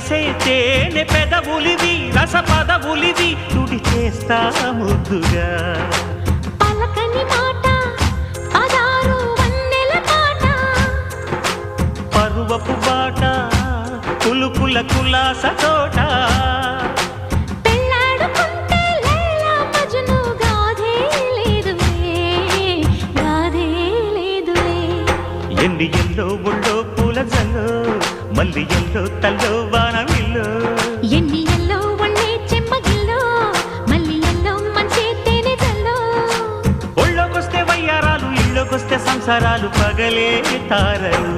చేసే తేనె పెదవులివి రస పదవులివి తుడి చేస్తా ముద్దుగా పలకని మాట పదారు వన్నెల పాట పరువపు బాట కులుకుల కులాస తోట పెళ్ళాడుకుంటే లైలా మజ్ను గాథే లేదులే ఎన్ని ఎల్లో ఒళ్ళో పూల జల్లో మల్లి ఎల్లో తల్లో వానవిల్లో ఎన్ని ఎల్లో ఒళ్ళే చెమ్మగిల్లో మల్లి ఎల్లో మంచి తేనె జల్లో ఒళ్ళోకొస్తే వయ్యారాలు ఇళ్ళోకొస్తే సంసారాలు పగలే తారలు